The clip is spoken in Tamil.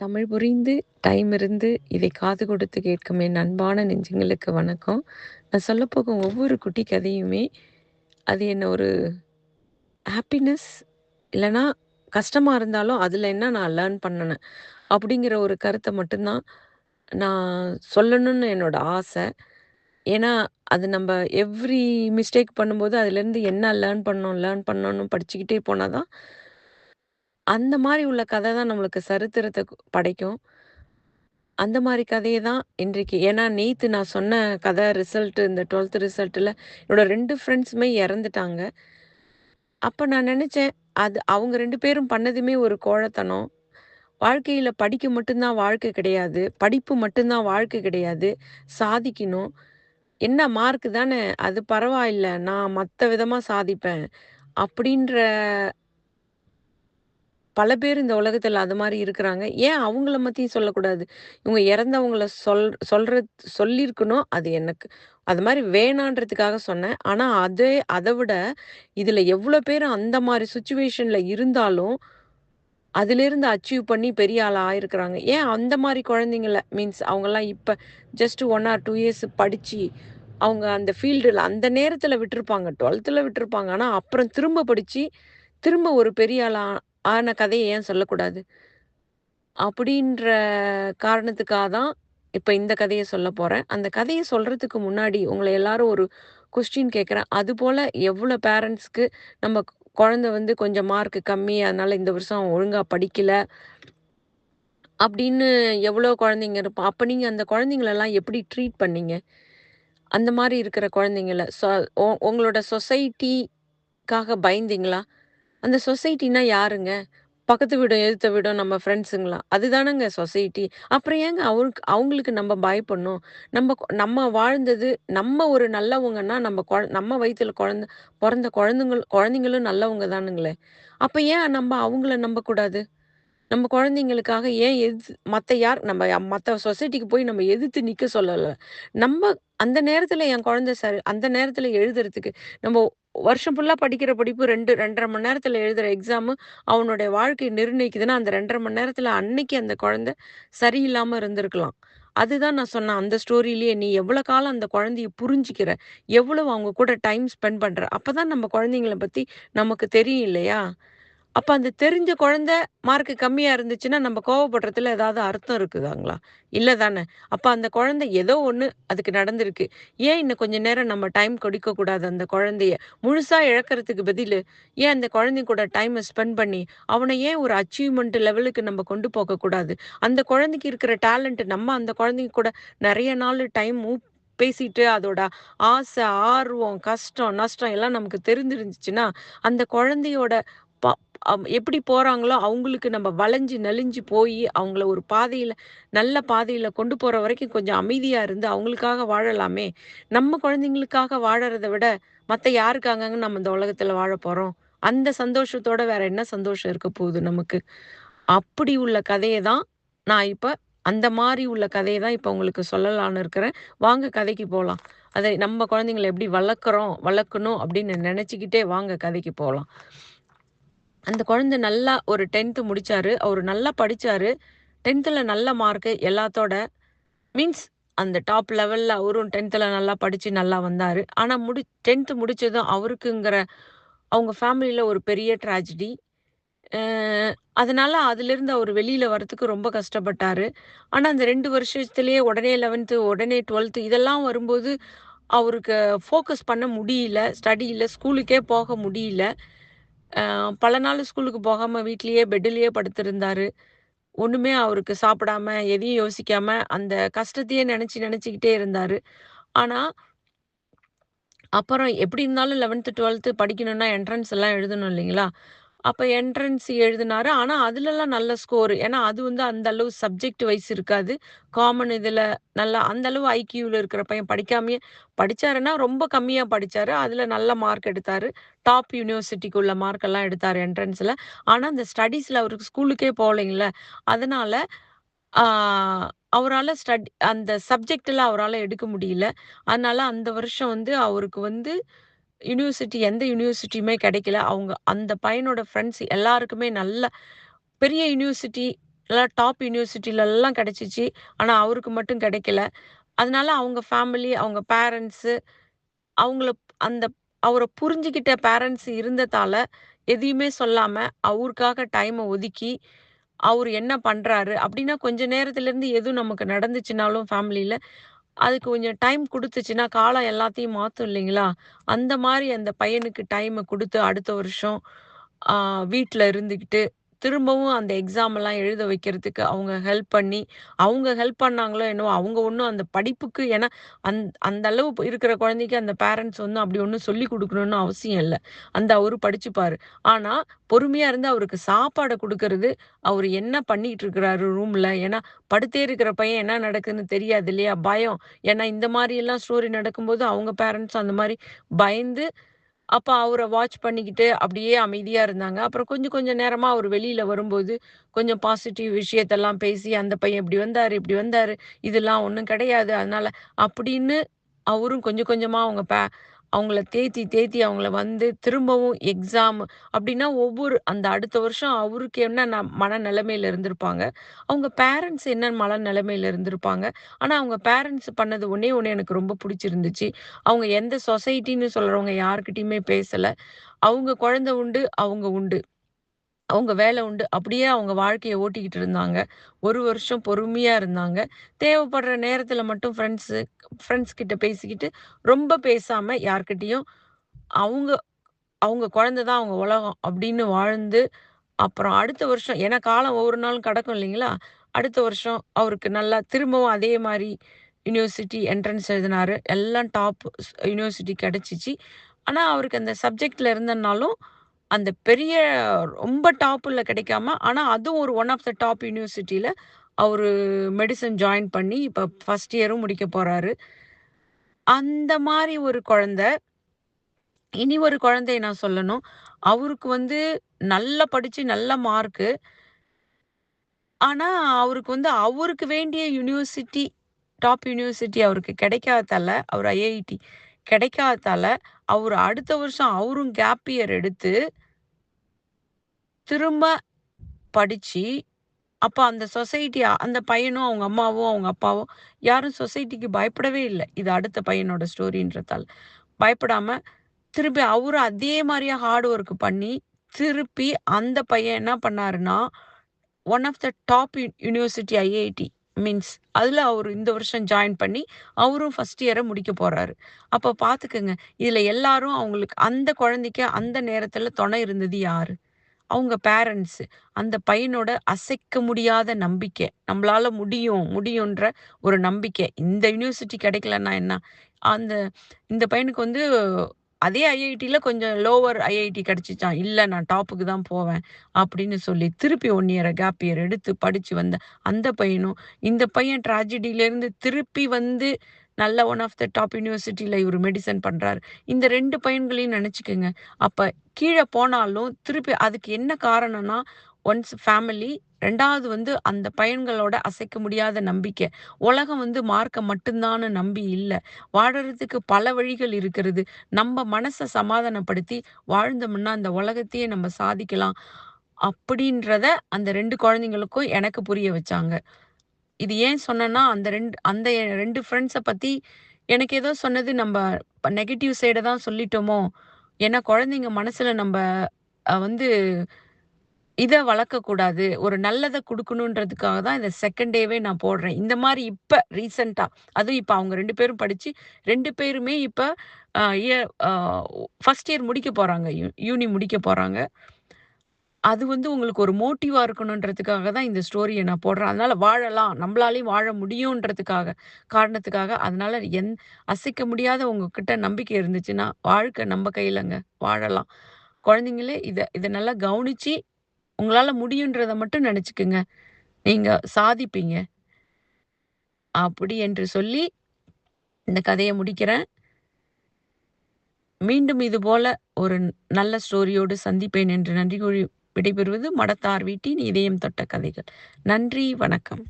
தமிழ் புரிந்து, டைம் இருந்து, இதை காது கொடுத்து கேட்கும் என் அன்பான நெஞ்சங்களுக்கு வணக்கம். நான் சொல்லப்போகும் ஒவ்வொரு குட்டி கதையுமே, அது என்ன ஒரு ஹாப்பினஸ் இல்லன்னா, கஷ்டமா இருந்தாலும் அதில என்ன நான் லேர்ன் பண்ணனேன். அப்படிங்கிற ஒரு கருத்த மட்டும் தான் நான் சொல்லணும்னு என்னோட ஆசை. ஏன்னா, அது நம்ப எவ்ரி மிஸ்டேக் பண்ணும்போது அதிலேருந்து என்ன லேர்ன் பண்ணணும்னு படிச்சுக்கிட்டே போனா தான், அந்த மாரி உள்ள கதை தான் நம்மளுக்கு சரித்திரத்த படைக்கும். அந்த மாரி கதைய தான் இன்றைக்கு ஏன்னா நேத்து நான் சொன்ன கதை ரிசல்ட் இந்த 12த் ரிசல்ட்ல என்னோட 2 ஃப்ரெண்ட்ஸுமே இறந்துட்டாங்க. அப்ப நான் நெனச்சேன், அது அவங்க 2 பேரும் பண்ணதுமே ஒரு கோழத்தனம். வாழ்க்கையில படிக்க மட்டும் தான் வாழ்க்கை கிடையாது. படிப்பு மட்டும் தான் வாழ்க்கை கிடையாது. சாதிக்கணும். என்ன மார்க் தானே, அது பரவாயில்ல. நான் மத்த விதமா சாதிப்பேன். அப்படின்ற பல பேர் இந்த உலகத்துல அது மாரி இருக்கிறாங்க. ஏன் அவங்கள மத்தியும் சொல்லக்கூடாது? இவங்க இறந்தவங்கள சொல்லியிருக்கணும். அது எனக்கு அது மாரி வேணான்றதுக்காக சொன்னேன். ஆனா அத விட இதுல எவ்ளோ பேரு அந்த மாரி சிச்சுவேஷன்ல இருந்தாலும், அதிலிருந்து அச்சீவ் பண்ணி பெரிய ஆளா ஆயிருக்கிறாங்க. ஏன் அந்த மாரி குழந்தைங்கள மீன்ஸ் அவங்கலாம் இப்ப ஜஸ்ட் 1 ஆர் 2 இயர்ஸ் படிச்சு, அவங்க அந்த ஃபீல்டுல அந்த நேரத்துல விட்டுருப்பாங்க. 12த்துல விட்டுருப்பாங்க. ஆனா அப்புறம் திரும்ப படிச்சு, திரும்ப ஒரு பெரிய ஆளா ஆன கதைய ஏன் சொல்லக்கூடாது? அப்படின்ற காரணத்துக்காக தான், இப்ப இந்த கதைய சொல்லப் போறேன். அந்த கதைய சொல்றதுக்கு முன்னாடி, உங்கள எல்லாரும் ஒரு கொஸ்டின் கேட்கிறேன். அதுபோல எவ்வளோ பேரண்ட்ஸ்க்கு நம்ம குழந்தை வந்து கொஞ்சம் மார்க் கம்மி, அதனால இந்த வருஷம் அவன் ஒழுங்கா படிக்கல, அப்படின்னு எவ்வளோ குழந்தைங்க அப்ப நீங்க அந்த குழந்தைங்களலாம் எப்படி ட்ரீட் பண்ணீங்க? அந்த மாரி இருக்கிற குழந்தைங்கள உங்களோட சொசைட்டிக்காக பயந்தீங்களா? அந்த சொசைட்டினா யாருங்க? பக்கத்து வீடும், எதிர்த்த வீடும் நம்ம ஃப்ரெண்ட்ஸுங்களா? அதுதானங்க சொசைட்டி. அப்புறம் ஏங்க அவங்களுக்கு நம்ம பயப்படணும்? நம்ம வாழ்ந்தது நம்ம ஒரு நல்லவங்கன்னா, நம்ம வயித்துல பொறந்த குழந்தைங்களும் நல்லவங்க தானுங்களே! அப்ப ஏன் அவங்கள நம்பக்கூடாது? நம்ம குழந்தைங்களுக்காக ஏன் நம்ம மத்த சொசைட்டிக்கு போய் நம்ம எதிர்த்து நிக்க சொல்லல. நம்ம அந்த நேரத்துல என் குழந்தை அந்த நேரத்துல எழுதுறதுக்கு நம்ம வருஷம் ஃபுல்லா படிக்கிற படிப்பு 2 மணி நேரத்துல எழுதுற எக்ஸாமு அவனுடைய வாழ்க்கைய நிர்ணயிக்குதுன்னா, அந்த 2 1/2 மணி நேரத்துல அன்னைக்கு அந்த குழந்தை சரியில்லாம இருந்திருக்கலாம். அதுதான் நான் சொன்னேன். அந்த ஸ்டோரியிலேயே நீ எவ்வளோ காலம் அந்த குழந்தைய புரிஞ்சுக்கிற, எவ்வளவு அவங்க கூட டைம் ஸ்பெண்ட் பண்ற. அப்பதான் நம்ம குழந்தைங்கள பத்தி நமக்கு தெரியும் இல்லையா? அப்ப அந்த தெரிஞ்ச குழந்தை மார்க் கம்மியா இருந்துச்சுன்னா, நம்ம கோவப்படுறதுல ஏதாவது அர்த்தம் இருக்குதாங்களா? இல்ல தானே! அப்ப அந்த குழந்தை ஏதோ ஒண்ணு அதுக்கு நடந்திருக்கு. ஏன் இன்னும் கொஞ்ச நேரம் நம்ம டைம் கொடுக்கக்கூடாது அந்த குழந்தைய? முழுசா இழக்கிறதுக்கு பதிலு, ஏன் அந்த குழந்தை கூட டைம ஸ்பெண்ட் பண்ணி, அவன ஏன் ஒரு அச்சீவ்மென்ட் லெவலுக்கு நம்ம கொண்டு போகக்கூடாது? அந்த குழந்தைக்கு இருக்கிற டேலண்ட் நம்ம அந்த குழந்தைங்க கூட நெறைய நாள் பேசிட்டு அதோட ஆசை, ஆர்வம், கஷ்டம், நஷ்டம் எல்லாம் நமக்கு தெரிஞ்சிருந்துச்சுன்னா, அந்த குழந்தையோட ப எப்படி போறாங்களோ, அவங்களுக்கு நம்ம வளைஞ்சு, நெளிஞ்சு போயி, அவங்கள ஒரு நல்ல பாதையில கொண்டு போற வரைக்கும் கொஞ்சம் அமைதியா இருந்து, அவங்களுக்காக வாழலாமே! நம்ம குழந்தைங்களுக்காக வாழறத விட, மத்த யாருக்காகங்க நம்ம இந்த உலகத்துல வாழப் போறோம்? அந்த சந்தோஷத்தோட வேற என்ன சந்தோஷம் இருக்க போகுது நமக்கு? அப்படி உள்ள கதைய தான், நான் இப்ப அந்த மாரி உள்ள கதைய தான் இப்ப உங்களுக்கு சொல்லலான்னு இருக்கிறேன். வாங்க கதைக்கு போலாம். அதை நம்ம குழந்தைங்கள எப்படி வளர்க்கணும் அப்படின்னு நெனச்சுக்கிட்டே வாங்க கதைக்கு போலாம். அந்த குழந்தை நல்லா ஒரு 10த் முடிச்சாரு. அவரு நல்லா படிச்சாரு. 10த்ல நல்ல மார்க்கு எல்லாத்தோட மீன்ஸ் அந்த டாப் லெவல்ல அவரும் 10த்ல நல்லா படிச்சு நல்லா வந்தாரு. ஆனா 10த் முடிச்சதும் அவருக்குங்கிற அவங்க ஃபேமிலில ஒரு பெரிய ட்ராஜடி. அ அதனால அதிலிருந்து அவரு வெளியில வரதுக்கு ரொம்ப கஷ்டப்பட்டாரு. ஆனா அந்த 2 வருஷத்திலேயே உடனே 11த் உடனே 12த் இதெல்லாம் வரும்போது அவருக்கு ஃபோக்கஸ் பண்ண முடியல. ஸ்டடியில ஸ்கூலுக்கே போக முடியல. பல நாள் ஸ்கூலுக்கு போகாம வீட்லயே பெட்டுலயே படுத்திருந்தாரு. ஒண்ணுமே அவருக்கு சாப்பிடாம, எதையும் யோசிக்காம, அந்த கஷ்டத்தையே நெனச்சுக்கிட்டே இருந்தாரு. ஆனா, அப்புறம் எப்படி இருந்தாலும் 11த், 12த் படிக்கணும்னா என்ட்ரன்ஸ் எல்லாம் எழுதணும் இல்லைங்களா? அப்ப என்ட்ரன்ஸ் எழுதினாரு. ஆனா, அதுலலாம் நல்ல ஸ்கோர். ஏன்னா, அது வந்து அந்த அளவு சப்ஜெக்ட் வைஸ் இருக்காது. காமன் இதுல நல்லா அந்த அளவு ஐக்யூல இருக்கிற பையன் படிச்சாருன்னா, ரொம்ப கம்மியா படிச்சாரு. அதுல நல்ல மார்க் எடுத்தாரு. டாப் யூனிவர்சிட்டிக்கு உள்ள மார்க் எல்லாம் எடுத்தாரு என்ட்ரன்ஸ்ல. ஆனா, அந்த ஸ்டடீஸ்ல அவருக்கு ஸ்கூலுக்கே போகலைங்கல்ல. அதனால ஆ அவரால அந்த சப்ஜெக்ட்ல அவரால எடுக்க முடியல. அதனால அந்த வருஷம் வந்து அவருக்கு வந்து எந்த யூனிவர்சிட்டியுமே கிடைக்கல. அந்த பையனோட ஃப்ரெண்ட்ஸ் எல்லாருக்குமே நல்ல பெரிய யூனிவர்சிட்டி நல்லா டாப் யூனிவர்சிட்டிலலாம் கிடைச்சிச்சு. ஆனா, அவருக்கு மட்டும் கிடைக்கல. அதனால அவங்க ஃபேமிலி, அவங்க பேரண்ட்ஸு அவங்கள அந்த அவர புரிஞ்சுகிட்ட பேரண்ட்ஸ் இருந்ததால, எதையுமே சொல்லாம, அவருக்காக டைம ஒதுக்கி, அவரு என்ன பண்றாரு? அப்டின்னா கொஞ்ச நேரத்துலருந்து எதுவும் நமக்கு நடந்துச்சுனாலும் ஃபேமிலில, அதுக்கு கொஞ்சம் டைம் குடுத்துச்சுன்னா, காலம் எல்லாத்தையும் மாத்தும் இல்லைங்களா? அந்த மாரி அந்த பையனுக்கு டைம குடுத்து, அடுத்த வருஷம் ஆ வீட்ல இருந்துகிட்டு, திரும்பவும் அந்த எக்ஸாம்லாம் எழுத வைக்கிறதுக்கு அவங்க ஹெல்ப் பண்ணி, அவங்க ஹெல்ப் பண்ணாங்களோ என்னவோ, அவங்க ஒண்ணும் அந்த படிப்புக்கு ஏன்னா, அந் அந்த அளவு இருக்கிற குழந்தைக்கு அந்த பேரண்ட்ஸ் ஒண்ணும் அப்படி ஒண்ணும் சொல்லிக் குடுக்கணும்னு அவசியம் இல்ல. அந்த அவரு படிச்சுப்பாரு. ஆனா, பொறுமையா இருந்து அவருக்கு சாப்பாட குடுக்கறது, அவரு என்ன பண்ணிட்டு இருக்கிறாரு ரூம்ல. ஏன்னா, படுத்தே இருக்கிற பையன் என்ன நடக்குதுன்னு தெரியாது இல்லையா? பயம். ஏன்னா, இந்த மாரியெல்லாம் ஸ்டோரி நடக்கும்போது, அவங்க பேரண்ட்ஸ் அந்த மாரி பயந்து அப்ப அவர வாட்ச் பண்ணிக்கிட்டு அப்படியே அமைதியா இருந்தாங்க. அப்புறம் கொஞ்சம் கொஞ்சம் நேரமா அவரு வெளியில வரும்போது, கொஞ்சம் பாசிட்டிவ் விஷயத்தெல்லாம் பேசி, "அந்த பையன் இப்படி வந்தாரு, இப்படி வந்தாரு. இதெல்லாம் ஒண்ணும் கிடையாது. அதனால" அப்படின்னு அவரும் கொஞ்சம் கொஞ்சமா அவங்கள தேத்தி தேத்தி அவங்கள வந்து திரும்பவும் எக்ஸாம் அப்படின்னா ஒவ்வொரு அந்த அடுத்த வருஷம் அவருக்கு என்ன மனநிலைமையில இருந்திருப்பாங்க. அவங்க பேரண்ட்ஸ் என்ன மனநிலைமையில இருந்திருப்பாங்க. ஆனா அவங்க பேரண்ட்ஸ் பண்ணது ஒண்ணே ஒண்ணு எனக்கு ரொம்ப புடிச்சிருந்துச்சு. அவங்க எந்த சொசைட்டின்னு சொல்றவங்க யார்கிட்டயுமே பேசல. அவங்க குழந்தை உண்டு, அவங்க உண்டு. அவங்க வேலை உண்டு. அப்படியே அவங்க வாழ்க்கைய ஓட்டிக்கிட்டு இருந்தாங்க. 1 வருஷம் பொறுமையா இருந்தாங்க. தேவைப்படுற நேரத்தில மட்டும் ஃப்ரெண்ட்ஸ் கிட்ட பேசிக்கிட்டு, ரொம்ப பேசாம யார்கிட்டயும் அவங்க அவங்க குழந்தை தான் அவங்க உலகம் அப்படின்னு வாழ்ந்து, அப்புறம் அடுத்த வருஷம் ஏன்னா காலம் ஒவ்வொரு நாளும் கடக்கும் இல்லைங்களா? அடுத்த வருஷம் அவருக்கு நல்லா திரும்பவும் அதே மாரி யுனிவர்சிட்டி என்ட்ரன்ஸ் எழுதினாரு. எல்லாம் டாப் யுனிவர்சிட்டி கிடைச்சிச்சு. ஆனா, அவருக்கு அந்த சப்ஜெக்ட்ல இருந்தனாலும், அந்த பெரிய ரொம்ப டாப்ல கிடைக்காம, ஆனா அதுவும் ஒரு ஒன் ஆஃப் த டாப் யுனிவர்சிட்டில அவரு மெடிசின் ஜாயின் பண்ணி, இப்ப ஃபர்ஸ்ட் இயரும் முடிக்க போறாரு. அந்த மாரி ஒரு குழந்தை. இனி ஒரு குழந்தைய நான் சொல்லணும். அவருக்கு வந்து நல்லா படிச்சு நல்ல மார்க்கு. ஆனா, அவருக்கு வந்து அவருக்கு வேண்டிய யுனிவர்சிட்டி, டாப் யுனிவர்சிட்டி அவருக்கு கிடைக்காததால, அவர் ஐஐடி கிடைக்காததால, அவரு அடுத்த வருஷம் அவரும் கேப் இயர் எடுத்து, திரும்ப படிச்சு, அப்ப அந்த சொசைட்டி அந்த பையனும், அவங்க அம்மாவும், அவங்க அப்பாவும் யாரும் சொசைட்டிக்கு பயப்படவே இல்ல. இது அடுத்த பையனோட ஸ்டோரின்றதால. பயப்படாம திருப்பி அவரும் அதே மாரியே ஹார்ட் ஒர்க் பண்ணி, திருப்பி அந்த பையன் என்ன பண்ணாருன்னா, one of the top university IIT means அதுல அவரு இந்த வருஷம் ஜாயின் பண்ணி, அவரும் ஃபர்ஸ்ட் இயர முடிக்க போறாரு. அப்ப பார்த்துக்கங்க, இதுல எல்லாரும் அவங்களுக்கு அந்த குழந்தைக்கு அந்த நேரத்துல துணை இருந்தது யாரு? அவங்க பேரண்ட்ஸ். அந்த பையனோட அசைக்க முடியாத நம்பிக்கை. நம்பளால முடியும், முடியுன்ற ஒரு நம்பிக்கை. இந்த யுனிவர்சிட்டி கிடைக்கலன்னா என்ன? அந்த இந்த பையனுக்கு வந்து அதே ஐஐடில கொஞ்சம் லோவர் ஐஐடி கிடைச்சுச்சாம். இல்ல நான் டாப்புக்கு தான் போவேன். அப்படின்னு சொல்லி திருப்பி 1 இயர் கேப் இயர் எடுத்து படிச்சு வந்த அந்த பையனும், இந்த பையன் ட்ராஜடிலருந்து திருப்பி வந்து நல்ல ஒன் ஆஃப் த டாப் யுனிவர்சிட்டில இவரு மெடிசின் பண்றாரு. இந்த 2 பையன்களையும் நெனச்சுக்கங்க. அப்ப கீழ போனாலும் திருப்பி அதுக்கு என்ன காரணம்னா, ஒன்ஸ் ஃபேமிலி 2வது வந்து அந்த பையன்களோட அசைக்க முடியாத நம்பிக்கை. உலகம் வந்து மார்க்க மட்டும் தான்னு நம்பி இல்ல. வாழறதுக்கு பல வழிகள் இருக்கிறது. நம்ப மனச சமாதானப்படுத்தி வாழ்ந்தோம்னா, அந்த உலகத்தையே நம்ம சாதிக்கலாம். அப்படின்றத அந்த 2 குழந்தைங்களுக்கும் எனக்கு புரிய வச்சாங்க. இது ஏன் சொன்னேன்னா, அந்த 2 ஃப்ரெண்ட்ஸ பத்தி எனக்கு ஏதோ சொன்னது நம்ப நெகட்டிவ் சைட தான் சொல்லிட்டோமோ! ஏன்னா குழந்தைங்க மனசுல நம்ப வந்து இத வளர்க்கக்கூடாது. ஒரு நல்லத குடுக்கணுன்றதுக்காக தான் இந்த செகண்ட் டேவே நான் போடுறேன். இந்த மாரி இப்ப ரீசென்ட்டா அதுவும் இப்ப அவங்க 2 பேரும் படிச்சு 2 பேருமே இப்ப a year a first year முடிக்க போறாங்க. யூனி முடிக்க போறாங்க. அது வந்து உங்களுக்கு ஒரு மோட்டிவா இருக்கணுன்றதுக்காக தான் இந்த ஸ்டோரிய நான் போடுறேன். அதனால வாழலாம். நம்பளாலயும் வாழ முடியுன்றதுக்காக காரணத்துக்காக அதனால அசைக்க முடியாத உங்ககிட்ட நம்பிக்கை இருந்துச்சுன்னா, வாழ்க்கை நம்ப கையிலங்க. வாழலாம். குழந்தைங்களே இத நல்லா கவனிச்சு, உங்களால முடியுன்றத மட்டும் நெனச்சுக்குங்க. நீங்க சாதிப்பீங்க. அப்படி என்று சொல்லி இந்த கதைய முடிக்கிறேன். மீண்டும் இதுபோல ஒரு நல்ல ஸ்டோரியோடு சந்திப்பேன் என்று நன்றி கூறி விடைபெறுவது மடத்தார் வீட்டின் இதயம் தொட்ட கதைகள். நன்றி, வணக்கம்.